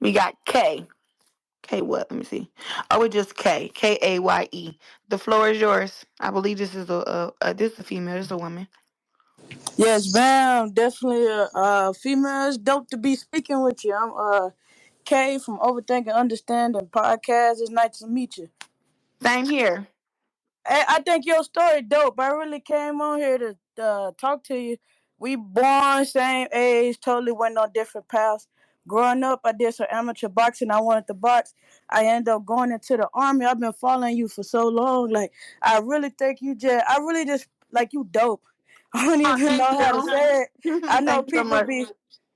We got K. K what? Let me see. Oh, it's just K. Kaye. The floor is yours. I believe this is this is a female. This is a woman. Yes, ma'am. Definitely a female. It's dope to be speaking with you. I'm Kay from Overthinking Understanding podcast. It's nice to meet you. Same here. I think your story dope. I really came on here to talk to you. We born same age, totally went on different paths. Growing up, I did some amateur boxing. I wanted to box. I ended up going into the army. I've been following you for so long. Like I really think I really just like you dope. I don't Oh, even thank know how to say it. I you. know Thank you so much.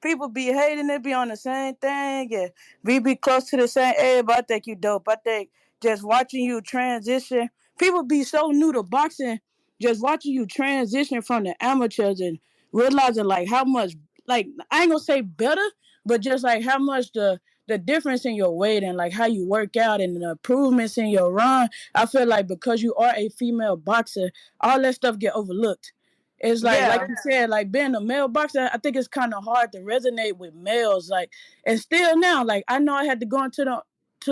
people be hating it, be on the same thing, and we be close to the same age. But I think you dope. I think just watching you transition people be so new to boxing, just watching you transition from the amateurs and realizing like how much, like I ain't gonna say better, but just like how much the difference in your weight and like how you work out and the improvements in your run. I feel like because you are a female boxer, all that stuff get overlooked. It's like Yeah. you said, like being a male boxer, I think it's kind of hard to resonate with males. Like, and still now, like I know I had to go into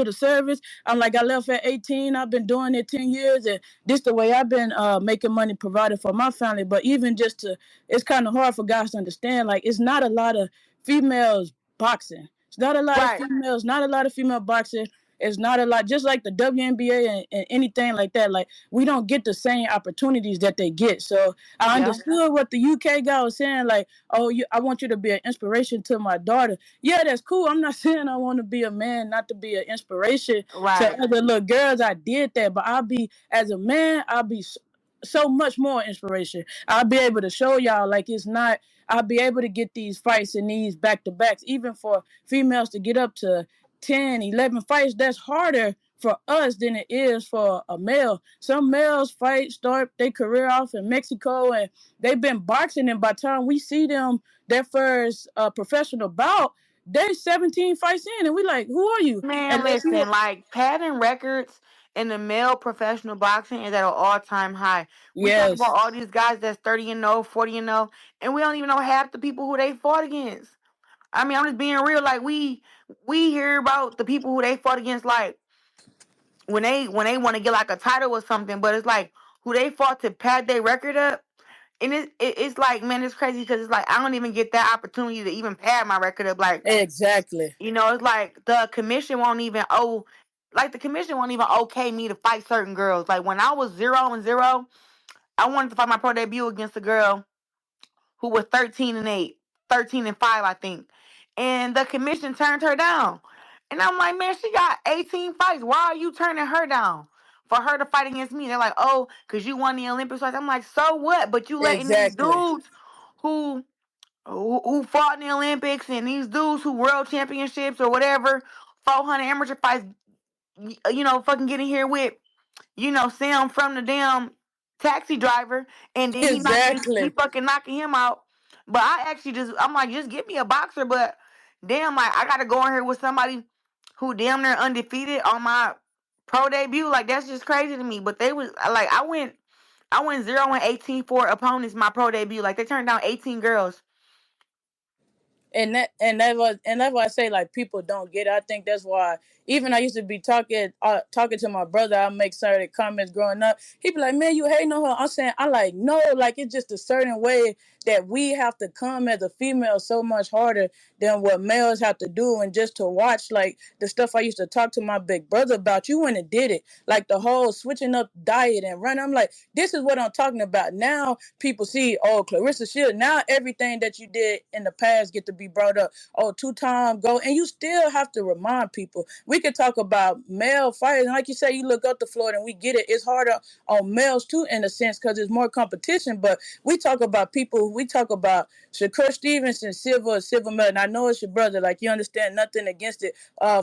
the service. I'm like, I left at 18. I've been doing it 10 years. And this the way I've been making money provided for my family. But even just to, it's kind of hard for guys to understand. Like, it's not a lot of females boxing. It's not a lot of Right. females, not a lot of female boxing. It's not a lot, just like the WNBA and anything like that. Like, we don't get the same opportunities that they get. So I Yeah. understood what the UK guy was saying. Like, oh, I want you to be an inspiration to my daughter. Yeah, that's cool. I'm not saying I want to be a man, not to be an inspiration to Right. other little girls. I did that, but as a man, I'll be so much more inspiration. I'll be able to show y'all like it's not. I'll be able to get these fights and these back to backs, even for females to get up to 10, 11 fights. That's harder for us than it is for a male. Some males start their career off in Mexico and they've been boxing, and by the time we see them their first professional bout, they 17 fights in, and we like, who are you? Man, And let's see listen, what. like pattern records in the male professional boxing is at an all time high. We talk about Yes, all these guys that's 30 and 0, 40 and 0, and we don't even know half the people who they fought against. I mean, I'm just being real. Like we hear about the people who they fought against, like when they want to get like a title or something, but it's like who they fought to pad their record up. And it's like, man, it's crazy because it's like I don't even get that opportunity to even pad my record up. Like, exactly, it's like the commission won't even okay me to fight certain girls. Like when I was 0-0, I wanted to fight my pro debut against a girl who was 13-8, 13-5, I think. And the commission turned her down. And I'm like, man, she got 18 fights. Why are you turning her down? For her to fight against me. They're like, oh, because you won the Olympics. I'm like, so what? But you letting these exactly, dudes who who fought in the Olympics and these dudes who world championships or whatever, 400 amateur fights, fucking getting here with, Sam from the damn taxi driver, and then he exactly. fucking knocking him out. But I'm like, just give me a boxer, but damn, like I gotta go in here with somebody who damn near undefeated on my pro debut. Like that's just crazy to me. But they was like, I went 0-18 for opponents my pro debut. Like they turned down 18 girls. That's why I say like people don't get it. I think that's why even I used to be talking to my brother. I make certain comments growing up. He be like, "Man, you hating on her?" I'm saying, I like no, like it's just a certain way that we have to come as a female so much harder than what males have to do. And just to watch like the stuff I used to talk to my big brother about, you went and did it. Like the whole switching up diet and run. I'm like, this is what I'm talking about. Now people see, oh, Claressa Shields. Now everything that you did in the past get to be brought up. Oh, two-time go, and you still have to remind people. We could talk about male fighters, and like you say, you look up to Florida, and we get it. It's harder on males too, in a sense, because there's more competition. But we talk about people. We talk about Shakur Stevenson, silver medal. And I know it's your brother. Like you understand nothing against it.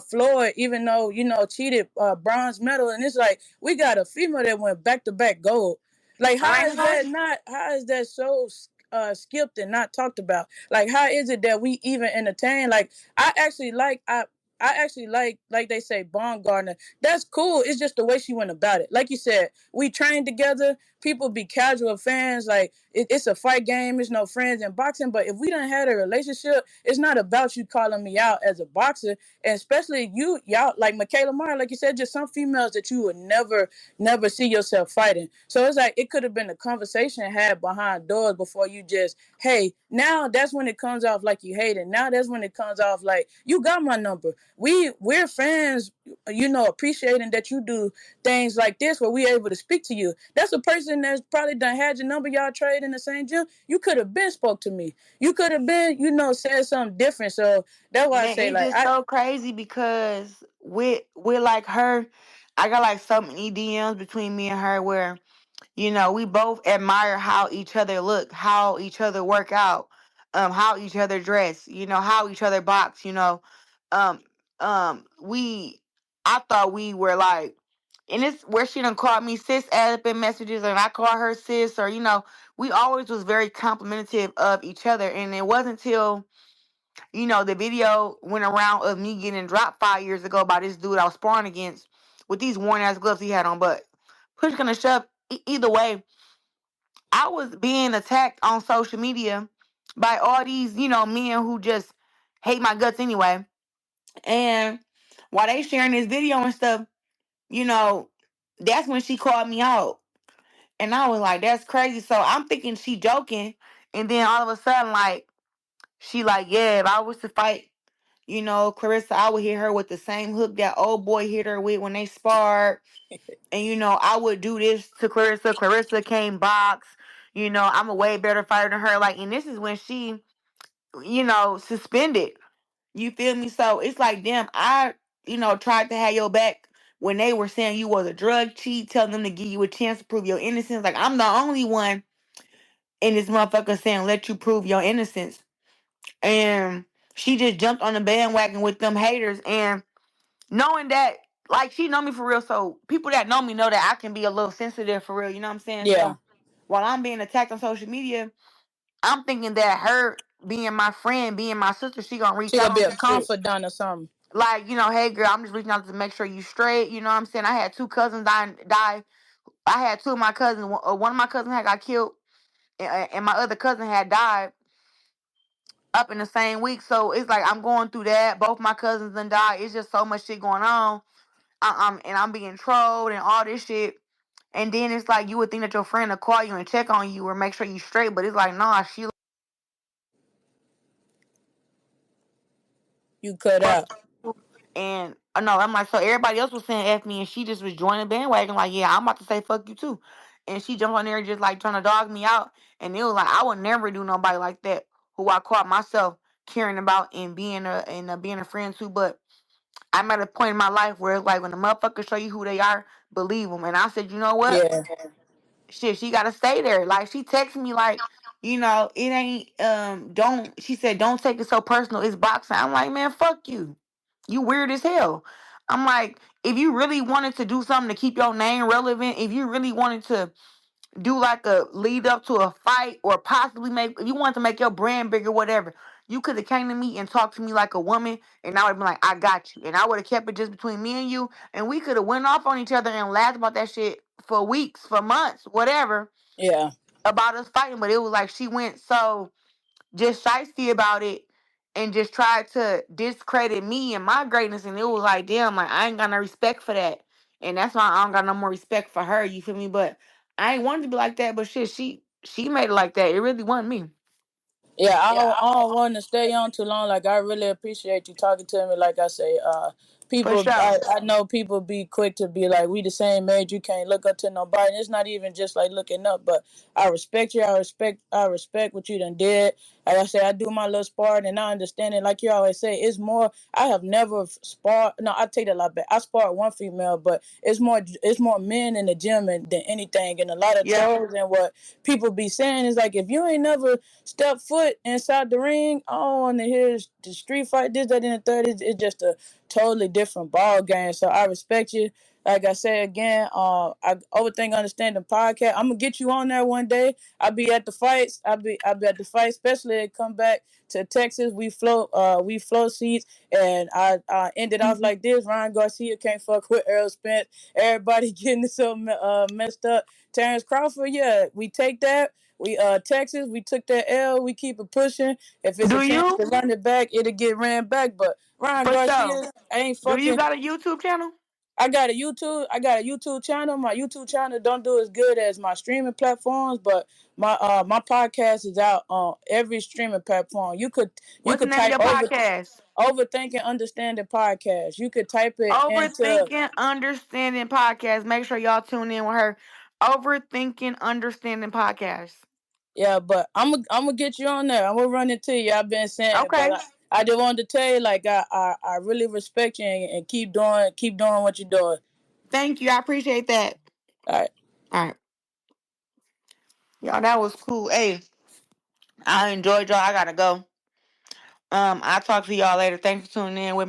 Floyd, even though cheated, bronze medal, and it's like we got a female that went back to back gold. Like how is that Uh-huh. not? How is that so skipped and not talked about? Like how is it that we even entertain? Like I actually like I actually like they say Bond Gardner. That's cool. It's just the way she went about it. Like you said, we trained together. people be casual fans. Like it's a fight game. It's no friends in boxing. But if we done had a relationship, it's not about you calling me out as a boxer, and especially y'all like Michaela Meyer, like you said, just some females that you would never see yourself fighting. So it's like it could have been a conversation had behind doors before you just, hey, now that's when it comes off like you hate it. Now that's when it comes off like you got my number. We're fans, appreciating that you do things like this where we able to speak to you. That's a person that's probably done had your number, y'all trade in the same gym. You could have been spoke to me. You could have been, said something different. So that's why I Man, say it's like just so crazy because with like her, I got like so many DMs between me and her where we both admire how each other look, how each other work out, how each other dress, how each other box, um, we, I thought we were like, and it's where she done called me sis add up in messages, and I call her sis, or we always was very complimentary of each other, and it wasn't until the video went around of me getting dropped 5 years ago by this dude I was sparring against with these worn ass gloves he had on, but push gonna shove. Either way, I was being attacked on social media by all these, men who just hate my guts anyway. And while they sharing this video and stuff, you know, that's when she called me out. And I was like, that's crazy. So I'm thinking she joking. And then all of a sudden, like, she like, yeah, if I was to fight, Claressa, I would hit her with the same hook that old boy hit her with when they sparred. And I would do this to Claressa. Claressa came box. I'm a way better fighter than her. Like, and this is when she, suspended. You feel me? So it's like, damn, I, tried to have your back when they were saying you was a drug cheat, telling them to give you a chance to prove your innocence. Like, I'm the only one in this motherfucker saying let you prove your innocence. And she just jumped on the bandwagon with them haters. And knowing that, like, she know me for real, so people that know me know that I can be a little sensitive for real, you know what I'm saying? yeah, So while I'm being attacked on social media, I'm thinking that her being my friend, being my sister, she gonna reach she out gonna on be a some shit. confidant or something. Like, hey girl, I'm just reaching out to make sure you straight, you know what I'm saying? I had two cousins die. I had two of my cousins, one of my cousins had got killed, and my other cousin had died up in the same week. So it's like I'm going through that. Both my cousins done died. It's just so much shit going on. And I'm being trolled and all this shit. And then it's like you would think that your friend will call you and check on you or make sure you straight, but it's like nah, she You cut fuck out. you. And no, I'm like, so everybody else was saying F me, and she just was joining the bandwagon, like, yeah, I'm about to say fuck you too. And she jumped on there just like trying to dog me out. And it was like I would never do nobody like that who I caught myself caring about and being a friend too. But I'm at a point in my life where it's like when the motherfuckers show you who they are, believe them. And I said, you know what? Yeah, Shit, she gotta stay there. Like she texted me like, it ain't don't she said, don't take it so personal, it's boxing. I'm like, man, fuck you. You weird as hell. I'm like, if you really wanted to do something to keep your name relevant, if you really wanted to do like a lead up to a fight or possibly make if you wanted to make your brand bigger, whatever, you could have came to me and talked to me like a woman and I would have been like, I got you. And I would have kept it just between me and you and we could have went off on each other and laughed about that shit for weeks, for months, whatever, yeah, about us fighting. But it was like she went so just shysty about it and just tried to discredit me and my greatness. And it was like, damn, like I ain't got no respect for that. And that's why I don't got no more respect for her. You feel me? But I ain't wanted to be like that. But shit, she made it like that. It really wasn't me. yeah. I don't want to stay on too long. Like I really appreciate you talking to me. Like I say, For people. sure. I know people be quick to be like, we the same age. You can't look up to nobody. And it's not even just like looking up, but I respect you. I respect what you done did. Like I say, I do my little sparring and I understand it. Like you always say, it's more. I have never sparred. No, I take that a lot back. I sparred one female, but it's more men in the gym than anything. And a lot of Yeah. trolls and what people be saying is like, if you ain't never step foot inside the ring, I don't want to hear the street fight, this, that, and the third. It's just a totally different ball game. So I respect you. Like I said again, I overthink understanding podcast. I'm gonna get you on there one day. I'll be at the fights. I'll be at the fight, especially if come back to Texas. We flow seats, and I ended off like this. Ryan Garcia can't fuck with Earl Spence. Everybody getting so messed up. Terrence Crawford, yeah, we take that. We Texas, we took that L. We keep it pushing. If it's a Do chance you? to run it back, it'll get ran back. But Ryan For sure. Garcia ain't Do you fucking. got a YouTube channel? I got a YouTube. I got a YouTube channel. My YouTube channel don't do as good as my streaming platforms, but my podcast is out on every streaming platform. You What's the could name of type your over podcast? overthinking understanding podcast. You could type it into Overthinking Understanding Podcast. Make sure y'all tune in with her. Overthinking Understanding Podcast. yeah, but I'm gonna get you on there. I'm gonna run it to you. I've been saying, but Okay. I just wanted to tell you like I really respect you and keep doing what you're doing. Thank you. I appreciate that. All right. All right. Y'all, that was cool. Hey, I enjoyed y'all. I gotta go. I'll talk to y'all later. Thanks for tuning in with me.